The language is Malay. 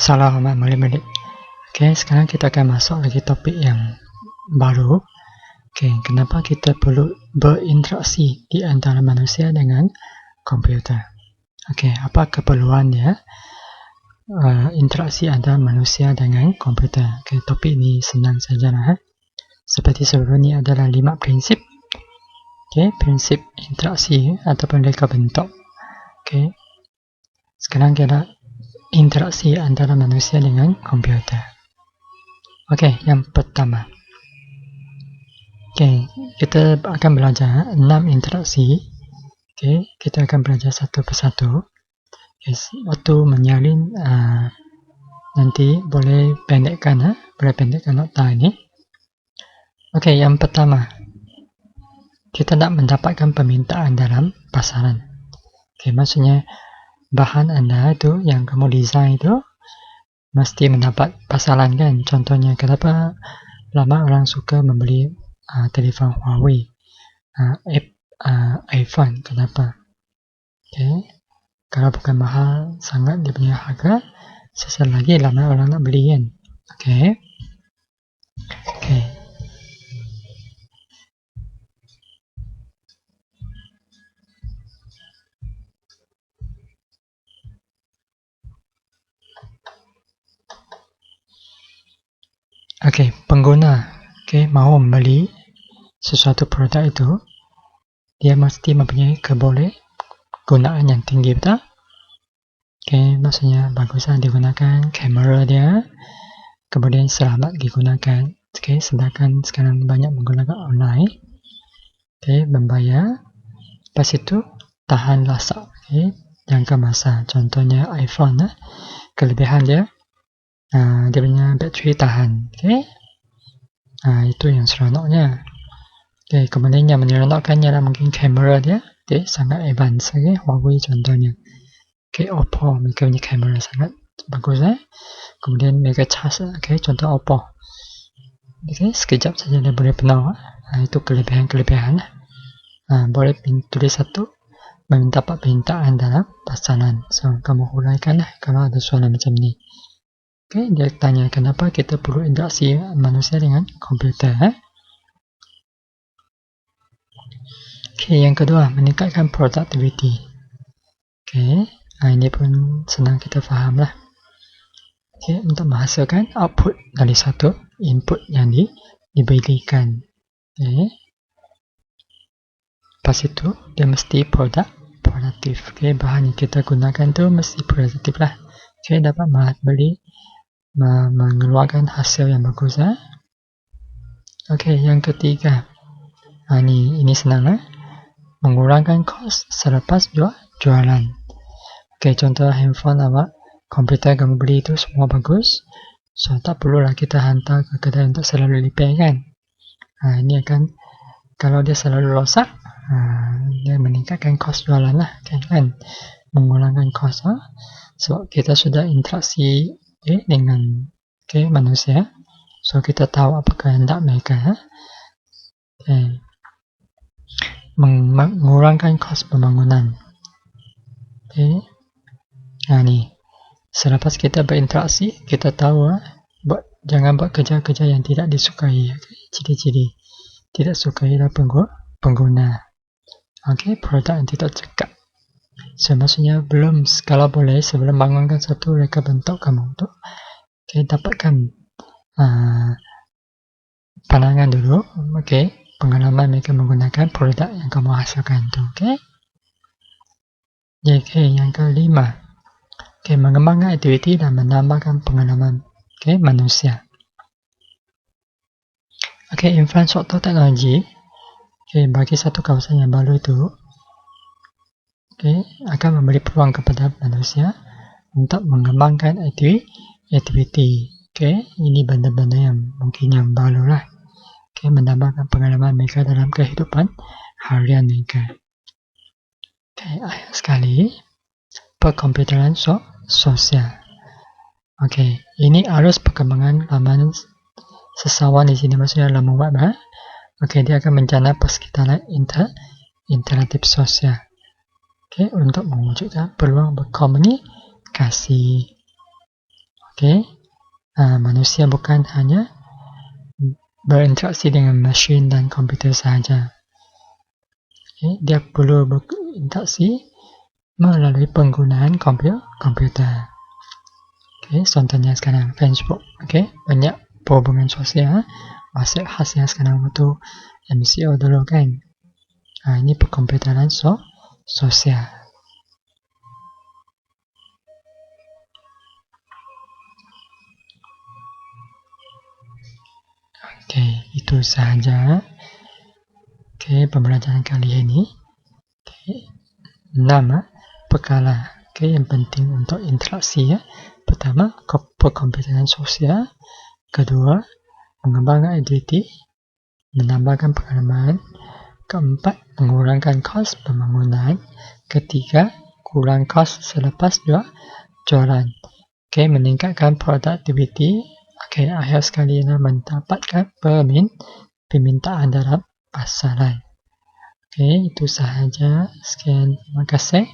Salam murid-murid. Oke, sekarang kita akan masuk lagi topik yang baru. Oke, kenapa kita perlu berinteraksi di antara manusia dengan komputer? Oke, apa keperluannya interaksi antara manusia dengan komputer? Oke, topik ini senang saja lah. Seperti sebelum ini adalah 5 prinsip. Oke, prinsip interaksi ataupun reka bentuk. Oke, sekarang kita interaksi antara manusia dengan komputer. Oke, yang pertama. Oke, kita akan belajar 6 interaksi. Oke, kita akan belajar satu persatu. Oke, waktu menyalin nanti boleh pendekkan nota ini. Oke, yang pertama. Kita nak mendapatkan permintaan dalam pasaran. Oke, maksudnya bahan Anda itu yang kamu desain itu mesti mendapat pasaran kan. Contohnya kenapa lama orang suka membeli telefon Huawei, iPhone, kenapa? Okay. Kalau bukan mahal sangat dia punya harga, sesaat lagi lama orang nak beli kan. Okay. Pengguna mau membeli sesuatu produk itu, dia mesti mempunyai kegunaan yang tinggi, betul? Maksudnya baguslah digunakan kamera dia, kemudian selamat digunakan. Sedangkan sekarang banyak menggunakan online. Membayar, lepas itu tahan lasa, jangka masa. Contohnya iPhone, kelebihan dia punya bateri tahan. Itu yang seronoknya. Kemudian yang menyeronokkannya adalah mungkin kamera dia sangat advance. Huawei contohnya. Oppo mereka punya kamera sangat bagus. Kemudian mereka cas. Contoh Oppo. Sekejap saja dia boleh penuh. Itu kelebihan-kelebihan. Boleh tulis satu meminta permintaan dalam pasaran. So, kamu huraikan kalau ada soalan macam ni. Dia tanya kenapa kita perlu interaksi manusia dengan komputer. Yang kedua, meningkatkan productivity. Ini pun senang kita faham lah. Untuk menghasilkan output dari satu input yang diberikan. Lepas itu, dia mesti produktif. Bahan yang kita gunakan tu mesti produktif lah. Dapat mengeluarkan hasil yang bagus. Yang ketiga, ini senang mengurangkan kos selepas jualan. Contoh handphone awak, komputer kamu beli itu semua bagus, so tak perlulah kita hantar ke kedai untuk selalu repair kan. Ini akan, kalau dia selalu rosak, dia meningkatkan kos jualan lah kan, mengurangkan kos. Sebab kita sudah interaksi dengan manusia, so kita tahu apa kehendak mereka. Mengurangkan kos pembangunan. Ni selepas kita berinteraksi, kita tahu jangan buat kerja-kerja yang tidak disukai. Ciri-ciri tidak sukai adalah pengguna. Produk yang tidak cekap. So, maksudnya kalau boleh sebelum bangunkan satu reka bentuk kamu untuk dapatkan pandangan dulu, pengalaman mereka menggunakan produk yang kamu hasilkan tu. Yang kelima, mengembangkan aktiviti dan menambahkan pengalaman manusia. Influence faktor teknologi bagi satu kawasan yang baru itu akan memberi peluang kepada manusia untuk mengembangkan aktiviti. Ini benda-benda yang mungkin yang baru lah. Menambahkan pengalaman mereka dalam kehidupan harian mereka. Akhir sekali, perkomputeran sosial. Ini arus perkembangan laman sesawan di sini, maksudnya laman web. Dia akan menjana persekitaran interaktif sosial. Untuk mewujudkan peluang berkomunikasi. Okay. Manusia bukan hanya berinteraksi dengan mesin dan komputer sahaja. Okay. Dia perlu berinteraksi melalui penggunaan komputer. Okay. Contohnya sekarang Facebook. Okay. Banyak perhubungan sosial. WhatsApp khasnya sekarang waktu MCO dulu kan. Ini perkomputeran sosial. Okay, itu sahaja. Okay, pembelajaran kali ini. Okay. 6 perkara yang penting untuk interaksi ya. Pertama, perkomputeran sosial. Kedua, mengembangkan ability, menambahkan pengalaman. Keempat, mengurangkan kos pembangunan. Ketiga, kurang kos selepas jualan. Okay, meningkatkan productivity. Okay, akhir sekali mendapatkan permintaan dalam pasaran. Okay, itu sahaja. Sekian, terima kasih.